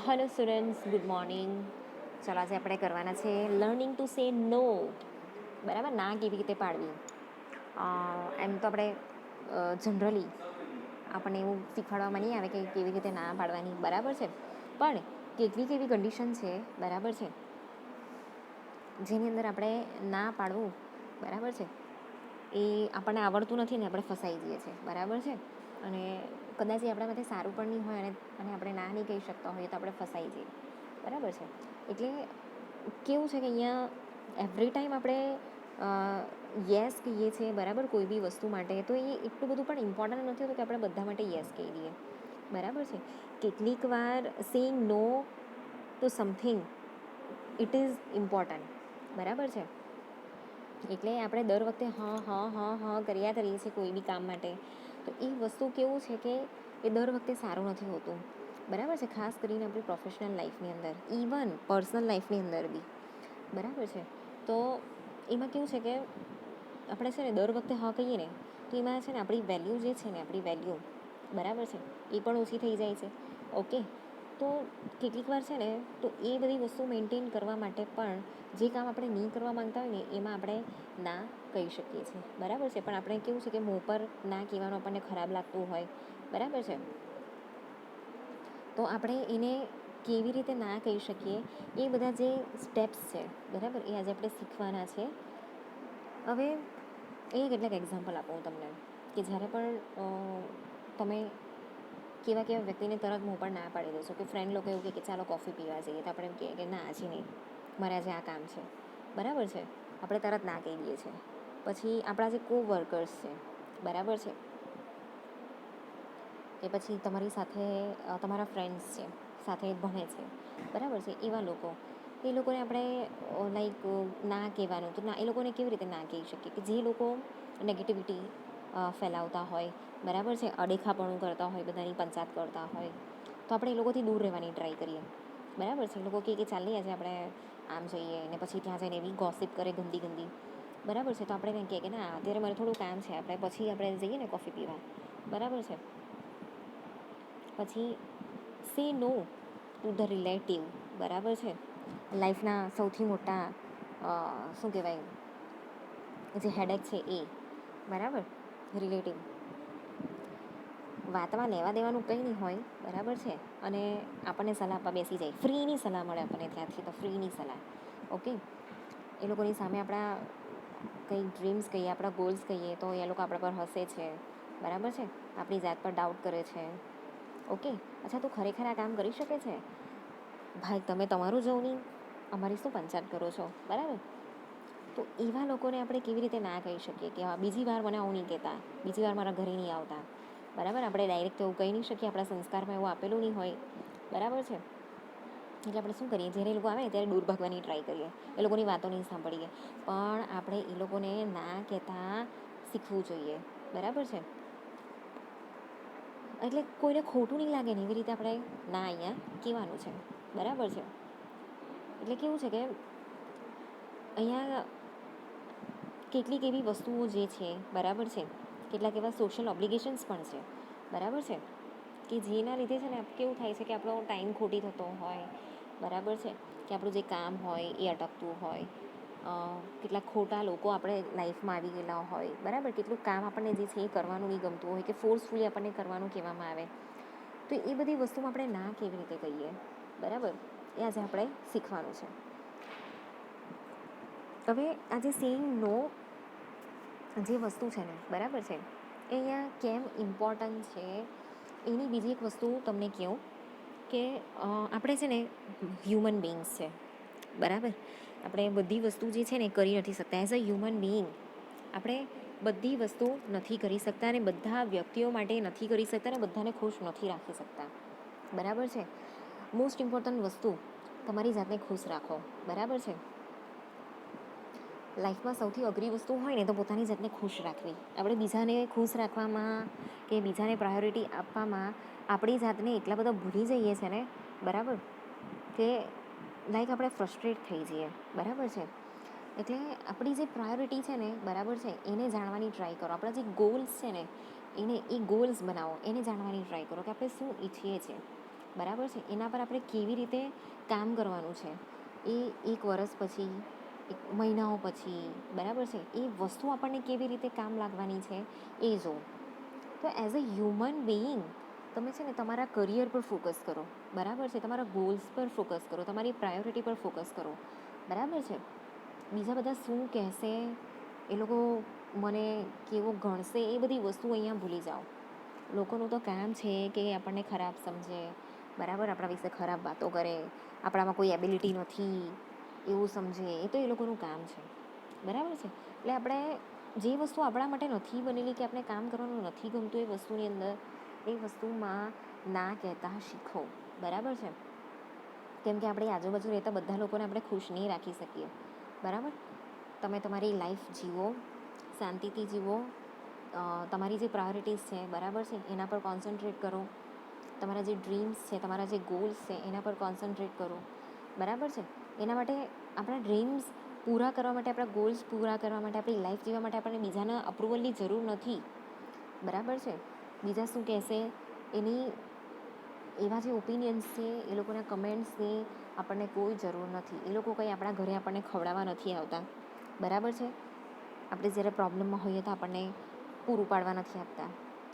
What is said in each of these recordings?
Hello students, good morning. ચાલો આજે આપણે કરવાના છે લર્નિંગ ટુ સે નો. બરાબર, ના કેવી રીતે પાડવી. એમ તો આપણે જનરલી આપણને એવું શીખવાડવામાં નહીં આવે કે કેવી રીતે ના પાડવાની, બરાબર છે. પણ કેટલીક એવી કન્ડિશન છે, બરાબર છે, જેની અંદર આપણે ના પાડવું, બરાબર છે, એ આપણને આવડતું નથી ને આપણે ફસાઈ જઈએ છીએ, બરાબર છે. અને કદાચ એ આપણા માટે સારું પણ નહીં હોય અને આપણે ના નહીં કહી શકતા હોઈએ તો આપણે ફસાઈ જઈએ, બરાબર છે. એટલે કેવું છે કે અહીંયા એવરી ટાઈમ આપણે યસ કહીએ છીએ, બરાબર, કોઈ બી વસ્તુ માટે, તો એ એટલું બધું પણ ઇમ્પોર્ટન્ટ નથી હોતું કે આપણે બધા માટે યસ કહી દઈએ, બરાબર છે. કેટલીક વાર saying no to something it is important, બરાબર છે. એટલે આપણે દર વખતે હા કર્યા કરીએ છીએ કોઈ બી કામ માટે, તો એ વસ્તુ કેવું છે કે એ દર વખતે સારું નથી હોતું, બરાબર છે. ખાસ કરીને આપણી પ્રોફેશનલ લાઈફની અંદર, ઇવન પર્સનલ લાઈફની અંદર બી, બરાબર છે. તો એમાં કેવું છે કે આપણે છે ને દર વખતે હા કહીએ ને તો એમાં છે ને આપણી વેલ્યુ જે છે ને, આપણી વેલ્યુ, બરાબર છે, એ પણ ઓછી થઈ જાય છે. ઓકે, તો કેટલીક વાર છે ને, તો એ બધી વસ્તુ મેન્ટેન કરવા માટે પણ જે કામ આપણે નહીં કરવા માંગતા હોય ને એમાં આપણે ના કહી શકીએ છીએ, બરાબર છે. પણ આપણે કેવું છે કે મોં પર ના કહેવાનું આપણને ખરાબ લાગતું હોય, બરાબર છે, તો આપણે એને કેવી રીતે ના કહી શકીએ એ બધા જે સ્ટેપ્સ છે, બરાબર, એ આજે આપણે શીખવાના છે. હવે એ કેટલાક એક્ઝામ્પલ આપું તમને કે જ્યારે પણ તમે કેવા વ્યક્તિને તરત મોં પર ના પાડી દેશો. કે ફ્રેન્ડ લોકો એવું કહે કે ચાલો કોફી પીવા જઈએ, તો આપણે એમ કહીએ કે ના આજે નહીં, મારે આજે આ કામ છે, બરાબર છે, આપણે તરત ના કહી દઈએ છીએ. પછી આપણા જે કોવર્કર્સ છે, બરાબર છે, કે પછી તમારી સાથે તમારા ફ્રેન્ડ્સ છે, સાથે ભણે છે, બરાબર છે, એવા લોકો, એ લોકોને આપણે લાઈક ના કહેવાનું, તો ના, એ લોકોને કેવી રીતે ના કહી શકીએ કે જે લોકો નેગેટિવિટી ફેલાવતા હોય, બરાબર છે, અદેખાપણું કરતા હોય, બધાની પંચાત કરતા હોય, તો આપણે એ લોકોથી દૂર રહેવાની ટ્રાય કરીએ, બરાબર છે. એ લોકો કહે કે ચાલીએ આજે આપણે આમ જઈએ, ને પછી ત્યાં જઈને એવી ગોસિપ કરે ગંદી, બરાબર છે, તો આપણે એમ કહીએ કે ના અત્યારે મારે થોડું કામ છે, આપણે પછી આપણે જઈએ ને કોફી પીવા, બરાબર છે. પછી સે નો ટુ ધ રિલેટિવ, બરાબર છે. લાઈફના સૌથી મોટા શું કહેવાય જે હેડેક છે એ, બરાબર, રિલેટિવ. વાતમાં લેવા દેવાનું કંઈ નહીં હોય, બરાબર છે, અને આપણને સલાહ આપવા બેસી જાય, ફ્રીની સલાહ મળે આપણને ત્યાંથી, તો ફ્રીની સલાહ. ઓકે, એ લોકોની સામે આપણા કંઈ ડ્રીમ્સ કહીએ, આપણા ગોલ્સ કહીએ, તો એ લોકો આપણા પર હસે છે, બરાબર છે, આપણી જાત પર ડાઉટ કરે છે. ઓકે, અચ્છા તું ખરેખર આ કામ કરી શકે છે? ભાઈ તમે તમારું જવું નહીં, અમારી શું પંચાત કરો છો, બરાબર. તો એવા લોકોને આપણે કેવી રીતે ના કહી શકીએ કે હા બીજી વાર મને આવું નહીં કહેતા, બીજી વાર મારા ઘરે નહીં આવતા, બરાબર. આપણે ડાયરેક્ટ એવું કહી નહીં શકીએ, આપણા સંસ્કારમાં એવું આપેલું નહીં હોય, બરાબર છે. એટલે આપણે શું કરીએ, જ્યારે એ લોકો આવે ને ત્યારે દૂર ભાગવાની ટ્રાય કરીએ, એ લોકોની વાતો નહીં સાંભળીએ. પણ આપણે એ લોકોને ના કહેતા શીખવું જોઈએ, બરાબર છે. એટલે કોઈને ખોટું નહીં લાગે ને એવી રીતે આપણે ના અહીંયા કહેવાનું છે, બરાબર છે. એટલે કેવું છે કે અહીંયા કેટલીક એવી વસ્તુઓ જે છે, બરાબર છે, કેટલાક એવા સોશિયલ ઓબ્લિગેશન્સ પણ છે, બરાબર છે, કે જેના લીધે છે ને કેવું થાય છે કે આપણો ટાઈમ ખોટી થતો હોય, બરાબર છે, કે આપણું જે કામ હોય એ અટકતું હોય, કેટલાક ખોટા લોકો આપણે લાઈફમાં આવી ગયેલા હોય, બરાબર, કેટલું કામ આપણને જે છે એ કરવાનું નહીં ગમતું હોય, કે ફોર્સફુલી આપણને કરવાનું કહેવામાં આવે, તો એ બધી વસ્તુમાં આપણે ના કેવી રીતે કહીએ, બરાબર, એ આજે આપણે શીખવાનું છે. હવે આજે સેઇંગ નો જે વસ્તુ છે ને, બરાબર છે, એ અહીંયા કેમ ઇમ્પોર્ટન્ટ છે એની બીજી એક વસ્તુ તમને કહું કે આપણે છે ને હ્યુમન બિંગ્સ છે, બરાબર. આપણે બધી વસ્તુ જે છે ને કરી નથી શકતા. એઝ અ હ્યુમન બિંગ આપણે બધી વસ્તુ નથી કરી શકતા, અને બધા વ્યક્તિઓ માટે નથી કરી શકતા, અને બધાને ખુશ નથી રાખી શકતા, બરાબર છે. મોસ્ટ ઇમ્પોર્ટન્ટ વસ્તુ તમારી જાતને ખુશ રાખો, બરાબર છે. લાઈફમાં સૌથી અઘરી વસ્તુ હોય ને તો પોતાની જાતને ખુશ રાખવી. આપણે બીજાને ખુશ રાખવામાં કે બીજાને પ્રાયોરિટી આપવામાં આપણી જાતને એટલા બધા ભૂલી જઈએ છે ને, બરાબર, કે લાઈક આપણે ફ્રસ્ટ્રેટ થઈ જઈએ, બરાબર છે. એટલે આપણી જે પ્રાયોરિટી છે ને, બરાબર છે, એને જાણવાની ટ્રાય કરો. આપણા જે ગોલ્સ છે ને એ ગોલ્સ બનાવો, એને જાણવાની ટ્રાય કરો કે આપણે શું ઈચ્છીએ છીએ, બરાબર છે, એના પર આપણે કેવી રીતે કામ કરવાનું છે એ 1 વર્ષ પછી, 1 મહિનાઓ પછી, બરાબર છે, એ વસ્તુ આપણને કેવી રીતે કામ લાગવાની છે એ જો. તો એઝ અ હ્યુમન બિઈંગ તમે છે ને તમારા કરિયર પર ફોકસ કરો, બરાબર છે, તમારા ગોલ્સ પર ફોકસ કરો, તમારી પ્રાયોરિટી પર ફોકસ કરો, બરાબર છે. બીજા બધા શું કહેશે, એ લોકો મને કેવો ગણશે, એ બધી વસ્તુ અહીંયા ભૂલી જાઓ. લોકોનું તો કામ છે કે આપણને ખરાબ સમજે, બરાબર, આપણા વિશે ખરાબ વાતો કરે, આપણામાં કોઈ એબિલિટી નથી એવું સમજે, એ તો એ લોકોનું કામ છે, બરાબર છે. એટલે આપણે જે વસ્તુ આપણા માટે નથી બનેલી, કે આપણે કામ કરવાનું નથી ગમતું એ વસ્તુની અંદર, એ વસ્તુમાં ના કહેતા શીખો, બરાબર છે. કેમ કે આપણી આજુબાજુ રહેતા બધા લોકોને આપણે ખુશ નહીં રાખી શકીએ, બરાબર. તમે તમારી લાઈફ જીવો, શાંતિથી જીવો, તમારી જે પ્રાયોરિટીઝ છે, બરાબર છે, એના પર કોન્સન્ટ્રેટ કરો, તમારા જે ડ્રીમ્સ છે, તમારા જે ગોલ્સ છે એના પર કોન્સન્ટ્રેટ કરો, બરાબર છે. એના માટે આપણા ડ્રીમ્સ પૂરા કરવા માટે, આપણા ગોલ્સ પૂરા કરવા માટે, આપણી લાઈફ જીવવા માટે આપણને બીજાના અપ્રુવલની જરૂર નથી, બરાબર છે. બીજા શું કહેશે એની, એવા જે ઓપિનિયન્સ છે, એ લોકોના કમેન્ટ્સની આપણને કોઈ જરૂર નથી. એ લોકો કંઈ આપણા ઘરે આપણને ખવડાવવા નથી આવતા, બરાબર છે. આપણે જ્યારે પ્રોબ્લેમમાં હોઈએ તો આપણને પૂરું પાડવા નથી આપતા,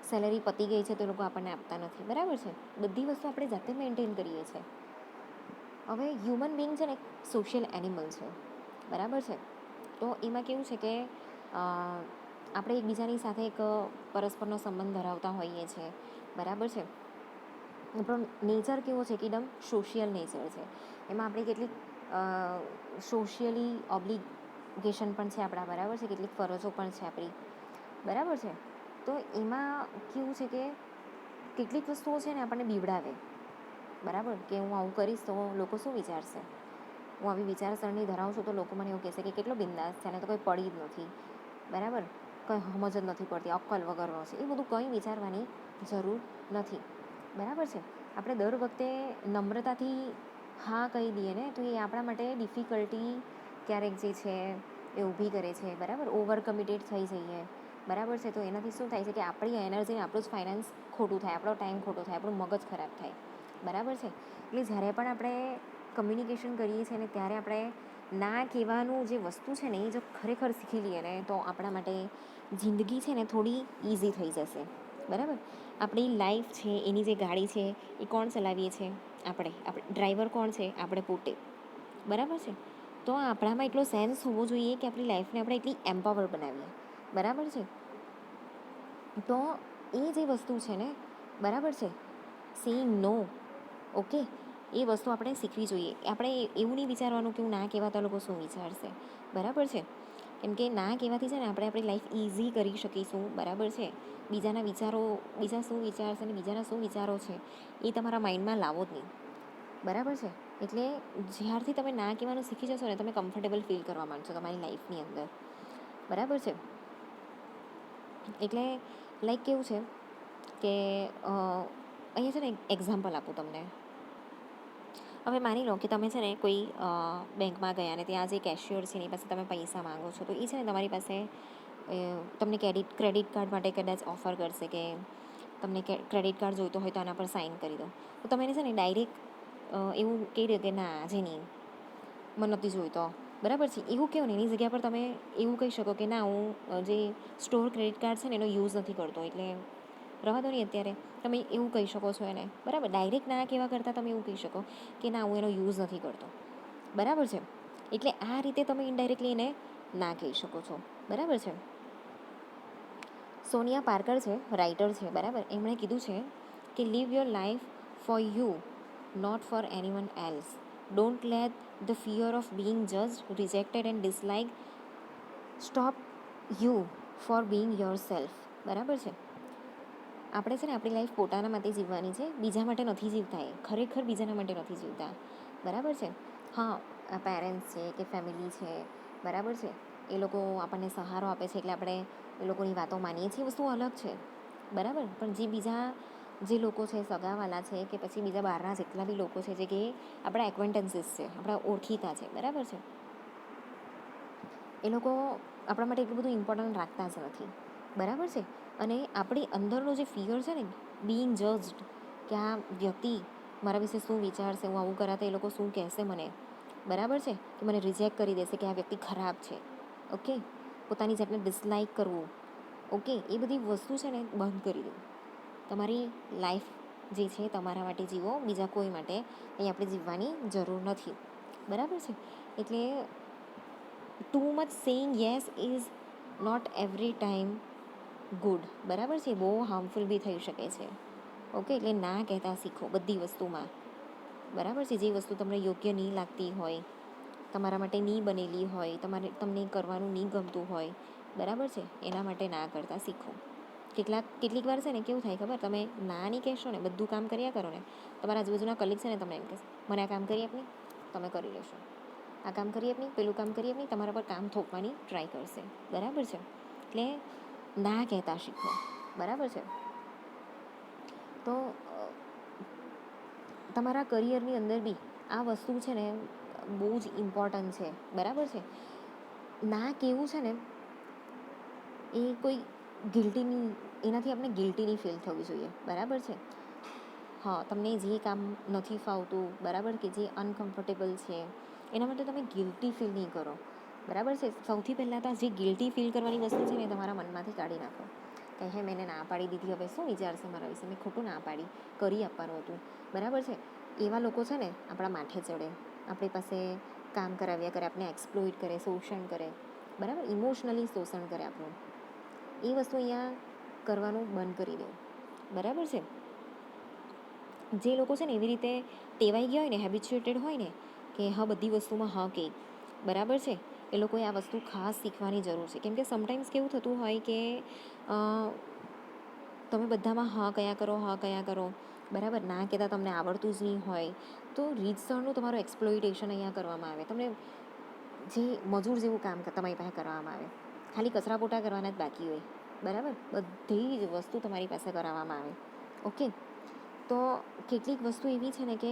સેલેરી પતી ગઈ છે તો એ લોકો આપણને આપતા નથી, બરાબર છે. બધી વસ્તુ આપણે જાતે મેન્ટેન કરીએ છીએ. હવે હ્યુમન બિંગ છે ને એક સોશિયલ એનિમલ છે, બરાબર છે. તો એમાં કેવું છે કે આપણે એકબીજાની સાથે એક પરસ્પરનો સંબંધ ધરાવતા હોઈએ છીએ, બરાબર છે. આપણો નેચર કેવો છે કે એકદમ સોશિયલ નેચર છે. એમાં આપણી કેટલીક સોશિયલી ઓબ્લિગેશન પણ છે આપણા, બરાબર છે, કેટલીક ફરજો પણ છે આપણી, બરાબર છે. તો એમાં કેવું છે કે કેટલીક વસ્તુઓ છે ને આપણને બીવડાવે, બરાબર, કે હું આવું કરીશ તો લોકો શું વિચારશે, હું આવી વિચારસરણી ધરાવું છું તો લોકો મને એવું કહેશે કે કેટલો બિંદાસ છે, એને તો કંઈ પડી જ નથી, બરાબર, કંઈ સમજ જ નથી પડતી, અક્કલ વગરનો છે, એ બધું કંઈ વિચારવાની જરૂર નથી, બરાબર છે. આપણે દર વખતે નમ્રતાથી હા કહી દઈએ ને તો એ આપણા માટે ડિફિકલ્ટી ક્યારેક જે છે એ ઊભી કરે છે, બરાબર. ઓવર કમિટેડ થઈ જઈએ, બરાબર છે. તો એનાથી શું થાય છે કે આપણી એનર્જી, આપણું જ ફાઇનાન્સ ખોટું થાય, આપણો ટાઈમ ખોટો થાય, આપણું મગજ ખરાબ થાય, બરાબર છે. એટલે જ્યારે પણ આપણે કમ્યુનિકેશન કરીએ છીએ ને ત્યારે આપણે ના કહેવાનું જે વસ્તુ છે ને એ જો ખરેખર શીખી લઈએ ને તો આપણા માટે જિંદગી છે ને થોડી ઇઝી થઈ જશે, બરાબર. આપણી લાઈફ છે, એની જે ગાડી છે એ કોણ ચલાવીએ છીએ, આપણે ડ્રાઈવર કોણ છે, આપણે પોતે, બરાબર છે. તો આપણામાં એટલો સેન્સ હોવો જોઈએ કે આપણી લાઈફને આપણે એટલી એમ્પાવર બનાવીએ, બરાબર છે. તો એ જે વસ્તુ છે ને, બરાબર છે, સેઇંગ નો, ઓકે, એ વસ્તુ આપણે શીખવી જોઈએ. આપણે એવું નહીં વિચારવાનું કે હું ના કહેવાતા લોકો શું વિચારશે, બરાબર છે. કેમ કે ના કહેવાથી છે ને આપણે આપણી લાઈફ ઇઝી કરી શકીશું, બરાબર છે. બીજાના વિચારો, બીજા શું વિચારશે અને બીજાના શું વિચારો છે એ તમારા માઇન્ડમાં લાવો જ નહીં, બરાબર છે. એટલે જ્યારથી તમે ના કહેવાનું શીખી જશો ને તમે કમ્ફર્ટેબલ ફીલ કરવા માંડશો તમારી લાઈફની અંદર, બરાબર છે. એટલે લાઈક કેવું છે કે અહીંયા છે ને એક્ઝામ્પલ આપું તમને. હવે માની લો કે તમે છે ને કોઈ બેંકમાં ગયા ને ત્યાં જે કેશિયર છે એની પાસે તમે પૈસા માંગો છો, તો એ છે ને તમારી પાસે તમને ક્રેડિટ કાર્ડ માટે કદાચ ઓફર કરશે કે તમને ક્રેડિટ કાર્ડ જોઈતો હોય તો આના પર સાઇન કરી દો. તો તમે એને છે ને ડાયરેક્ટ એવું કહી દો કે ના આજે નહીં, મને નથી જોઈતો, બરાબર છે. એવું કહો ને એની જગ્યા પર તમે એવું કહી શકો કે ના હું જે સ્ટોર ક્રેડિટ કાર્ડ છે ને એનો યુઝ નથી કરતો, એટલે રવા દો નહીં અત્યારે, તમે એવું કહી શકો છો એને, બરાબર. ડાયરેક્ટ ના કહેવા કરતાં તમે એવું કહી શકો કે ના હું એનો યુઝ નથી કરતો, બરાબર છે. એટલે આ રીતે તમે ઇનડાયરેક્ટલી એને ના કહી શકો છો, બરાબર છે. સોનિયા પાર્કર છે, રાઇટર છે, બરાબર, એમણે કીધું છે કે live your life for you, not for anyone else. Don't let the fear of being judged, rejected and dislike stop you for being yourself, બરાબર છે. આપણે છે ને આપણી લાઈફ પોતાના માટે જીવવાની છે, બીજા માટે નથી જીવતા, એ ખરેખર બીજાના માટે નથી જીવતા, બરાબર છે. હા, પેરેન્ટ્સ છે કે ફેમિલી છે, બરાબર છે, એ લોકો આપણને સહારો આપે છે એટલે આપણે એ લોકોની વાતો માનીએ છીએ, વસ્તુ અલગ છે, બરાબર. પણ જે બીજા જે લોકો છે, સગાવાલા છે કે પછી બીજા બહારના જેટલા બી લોકો છે જે કે આપણા એક્વેન્ટન્સીસ છે, આપણા ઓળખીતા છે, બરાબર છે, એ લોકો આપણા માટે એટલું બધું ઇમ્પોર્ટન્ટ રાખતા જ નથી, બરાબર છે. અને આપણી અંદરનો જે ફિયર છે ને, બિંગ જજ્ડ, કે આ વ્યક્તિ મારા વિશે શું વિચારશે, હું આવું કરાતા એ લોકો શું કહેશે મને, બરાબર છે, કે મને રિજેક્ટ કરી દેશે કે આ વ્યક્તિ ખરાબ છે. ઓકે, પોતાની જાતને ડિસલાઇક કરવું, ઓકે, એ બધી વસ્તુ છે ને બંધ કરી દો. તમારી લાઈફ જે છે તમારા માટે જીવો, બીજા કોઈ માટે અહીં આપણે જીવવાની જરૂર નથી, બરાબર છે. એટલે too much saying yes is not every time good, બરાબર છે, બહુ હાર્મફુલ બી થઈ શકે છે. ઓકે, એટલે ના કહેતા શીખો બધી વસ્તુમાં, બરાબર છે. જે વસ્તુ તમને યોગ્ય નહીં લાગતી હોય, તમારા માટે નહીં બનેલી હોય, તમને કરવાનું નહીં ગમતું હોય, બરાબર છે, એના માટે ના કરતા શીખો. કેટલીક વાર છે ને કેવું થાય ખબર, તમે ના નહીં કહેશો ને, બધું કામ કર્યા કરો ને, તમારા આજુબાજુના કલીગ છે ને તમને એમ કહેશે મને આ કામ કરી આપની, તમે કરી લેશો, આ કામ કરી આપની, પેલું કામ કરી આપની, તમારા પર કામ થોપવાની ટ્રાય કરશે, બરાબર છે. એટલે ના કહેતા શીખો, બરાબર છે. તો તમારા કરિયરની અંદર બી આ વસ્તુ છે ને બહુ જ ઇમ્પોર્ટન્ટ છે, બરાબર છે. ના કેવું છે ને એ કોઈ ગિલ્ટીની, એનાથી આપણે ગિલ્ટીની ફીલ થવી જોઈએ, બરાબર છે. હા, તમને જે કામ નથી ફાવતું, બરાબર, કે જે અનકમ્ફર્ટેબલ છે, એના માટે તમે ગિલ્ટી ફીલ નહીં કરો, બરાબર છે. સૌથી પહેલાં તો જે ગિલ્ટી ફીલ કરવાની વસ્તુ છે ને તમારા મનમાંથી કાઢી નાખો, કે હે મેં ના પાડી દીધી, હવે શું વિચારશે મારા વિશે, મેં ખોટું ના પાડી, કરી આપવાનું હતું, બરાબર છે. એવા લોકો છે ને આપણા માથે ચડે, આપણી પાસે કામ કરાવ્યા કરે, આપણે એક્સપ્લોઇટ કરે, શોષણ કરે, બરાબર, ઇમોશનલી શોષણ કરે આપણું. એ વસ્તુ અહીંયા કરવાનું બંધ કરી દો, બરાબર છે. જે લોકો છે ને એવી રીતે ટેવાઈ ગયા હોય ને, હેબિચ્યુએટેડ હોય ને, કે હા બધી વસ્તુમાં હા કે, બરાબર છે, એ લોકોએ આ વસ્તુ ખાસ શીખવાની જરૂર છે. કેમ કે સમટાઈમ્સ કેવું થતું હોય કે તમે બધામાં હા કયા કરો, બરાબર, ના કહેતા તમને આવડતું જ નહીં હોય, તો રીતસરનું તમારું એક્સપ્લોઇટેશન અહીંયા કરવામાં આવે, તમને જે મજૂર જેવું કામ તમારી પાસે કરવામાં આવે, ખાલી કચરા પોટા કરવાના જ બાકી હોય, બરાબર, બધી જ વસ્તુ તમારી પાસે કરાવવામાં આવે. ઓકે, તો કેટલીક વસ્તુ એવી છે ને કે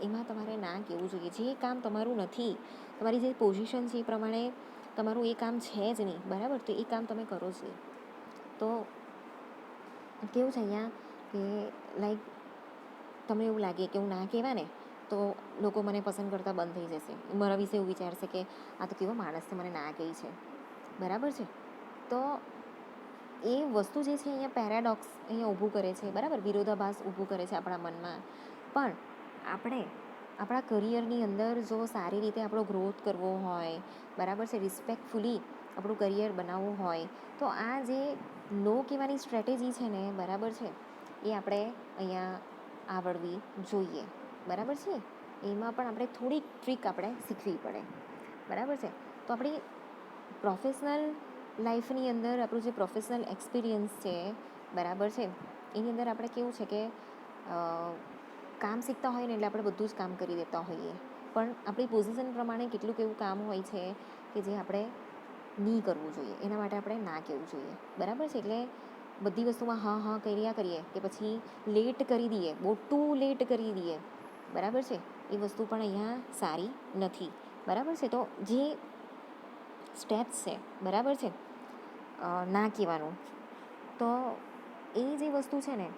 એમાં તમારે ના કહેવું જોઈએ. જે કામ તમારું નથી, તમારી જે પોઝિશન છે એ પ્રમાણે તમારું એ કામ છે જ નહીં, બરાબર, તો એ કામ તમે કરો જ નહીં. તો કેવું છે અહીંયા કે લાઈક તમને એવું લાગે કે હું ના કહેવા ને તો લોકો મને પસંદ કરતાં બંધ થઈ જશે, મારા વિશે એવું વિચારશે કે આ તો કેવો માણસ છે, મને ના કહી છે, બરાબર છે. તો એ વસ્તુ જે છે અહીંયા પેરાડોક્સ અહીંયા ઊભું કરે છે, બરાબર, વિરોધાભાસ ઊભું કરે છે આપણા મનમાં. પણ આપણે આપણા કરિયરની અંદર જો સારી રીતે આપણો ગ્રોથ કરવો હોય, બરાબર છે, રિસ્પેક્ટફુલી આપણું કરિયર બનાવવું હોય, તો આ જે નો કહેવાની સ્ટ્રેટેજી છે ને, બરાબર છે, એ આપણે અહીંયા આવડવી જોઈએ, બરાબર છે. એમાં પણ આપણે થોડીક ટ્રીક આપણે શીખવી પડે, બરાબર છે. તો આપણી પ્રોફેશનલ લાઈફની અંદર આપણું જે પ્રોફેશનલ એક્સપિરિયન્સ છે, બરાબર છે, એની અંદર આપણે કેવું છે કે કામ શીખતા હોય ને એટલે આપણે બધું જ કામ કરી દેતા હોઈએ, પણ આપણી પોઝિશન પ્રમાણે કેટલુંક એવું કામ હોય છે કે જે આપણે નહીં કરવું જોઈએ, એના માટે આપણે ના કહેવું જોઈએ, બરાબર છે. એટલે બધી વસ્તુમાં હા હા કર્યા કરીએ કે પછી લેટ કરી દઈએ, મોટું લેટ કરી દઈએ, બરાબર છે, એ વસ્તુ પણ અહીંયા સારી નથી, બરાબર છે. તો જે સ્ટેપ્સ છે, બરાબર છે, ના કહેવાનું, તો એ જે વસ્તુ છે ને,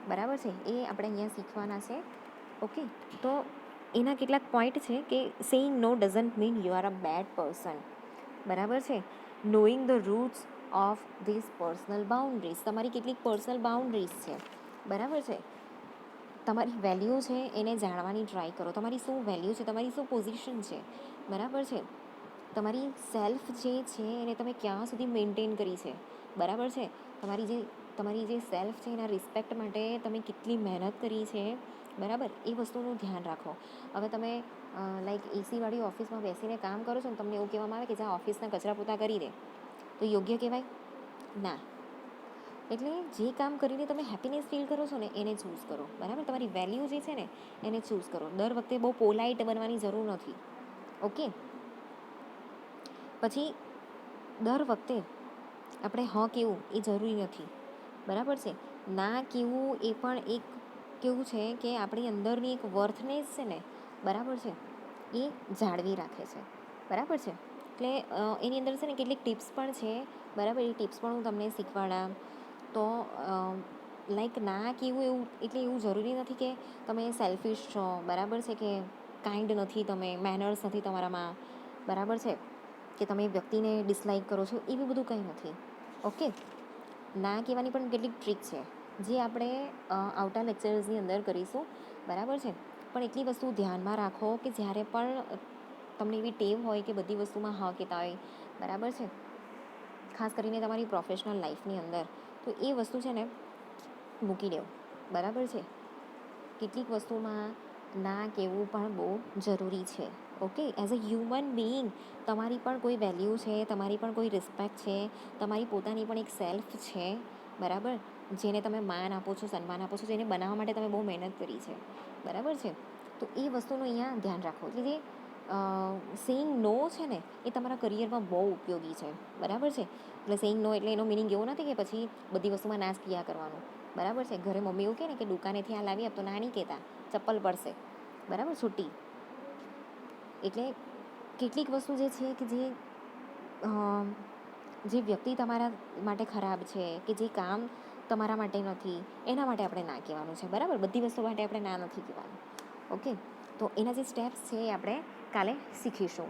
બરાબર છે, એ આપણે અહીંયા શીખવાના છે. ઓકે, તો એના કેટલાક પોઈન્ટ છે કે saying no doesn't mean you are a bad person, બરાબર છે. Knowing the roots of this personal boundaries, તમારી કેટલીક પર્સનલ બાઉન્ડ્રીઝ છે, બરાબર છે. તમારી વેલ્યુ છે એને જાણવાની ટ્રાય કરો, તમારી શું વેલ્યુ છે, તમારી શું પોઝિશન છે, બરાબર છે. તમારી સેલ્ફ જે છે એને તમે ક્યાં સુધી મેન્ટેન કરી છે, બરાબર છે. તમારી જે સેલ્ફ છે એના રિસ્પેક્ટ માટે તમે કેટલી મહેનત કરી છે, બરાબર, એ વસ્તુનું ધ્યાન રાખો. હવે તમે લાઈક એસીવાળી ઓફિસમાં બેસીને કામ કરો છો ને, તમને એવું કહેવામાં આવે કે જ્યાં ઓફિસના કચરા પોતા કરી દે, તો યોગ્ય કહેવાય ના. એટલે જે કામ કરીને તમે હેપીનેસ ફીલ કરો છો ને એને ચૂઝ કરો, બરાબર, તમારી વેલ્યુ જે છે ને એને ચૂઝ કરો. દર વખતે બહુ પોલાઇટ બનવાની જરૂર નથી. ઓકે, પછી દર વખતે આપણે હા કહેવું એ જરૂરી નથી, બરાબર છે. ના કહેવું એ પણ એક કેવું છે કે આપણી અંદરની એક વર્થનેસ છે ને, બરાબર છે, એ જાળવી રાખે છે, બરાબર છે. એટલે એની અંદર છે ને કેટલીક ટિપ્સ પણ છે, બરાબર, એ ટિપ્સ પણ હું તમને શીખવાડા. તો લાઈક ના કહેવું એવું એટલે એવું જરૂરી નથી કે તમે સેલ્ફિશ છો, બરાબર છે, કે કાઇન્ડ નથી તમે, મેનર્સ નથી તમારામાં, બરાબર છે, કે તમે વ્યક્તિને ડિસલાઇક કરો છો, એવું બધું કંઈ નથી. ઓકે, ના કહેવાની પણ કેટલીક ટ્રીક છે જે આપણે આવતા લેક્ચર્સની અંદર કરીશું, બરાબર છે. પણ એટલી વસ્તુ ધ્યાનમાં રાખો કે જ્યારે પણ તમને એવી ટેવ હોય કે બધી વસ્તુમાં હા કહેતા હોય, બરાબર છે, ખાસ કરીને તમારી પ્રોફેશનલ લાઈફની અંદર, તો એ વસ્તુ છે ને મૂકી દેવું, બરાબર છે. કેટલીક વસ્તુમાં ના કહેવું પણ બહુ જરૂરી છે. Okay, as a human being તમારી પણ કોઈ વેલ્યુ છે, તમારી પણ કોઈ રિસ્પેક્ટ છે, તમારી પોતાની પણ એક સેલ્ફ છે, બરાબર, જેને તમે માન આપો છો, સન્માન આપો છો, જેને બનાવવા માટે તમે બહુ મહેનત કરી છે, બરાબર છે. તો એ વસ્તુનું અહીંયા ધ્યાન રાખો. એટલે જે સેઈંગ નો છે ને એ તમારા કરિયરમાં બહુ ઉપયોગી છે, બરાબર છે. એટલે સેઈંગ નો એટલે એનો મિનિંગ એવો નથી કે પછી બધી વસ્તુમાં ના જ કિયા કરવાનું, બરાબર છે. ઘરે મમ્મી એવું કહે ને કે દુકાનેથી આ લાવી આપ, તો ના નહીં કહેતા, ચપ્પલ પડશે, બરાબર, છૂટી. એટલે કેટલીક વસ્તુ જે છે કે જે વ્યક્તિ તમારા માટે ખરાબ છે, કે જે કામ તમારા માટે નથી, એના માટે આપણે ના કહેવાનું છે, બરાબર. બધી વસ્તુ માટે આપણે ના નથી કહેવાનું. ઓકે, તો એના જે સ્ટેપ્સ છે એ આપણે કાલે શીખીશું.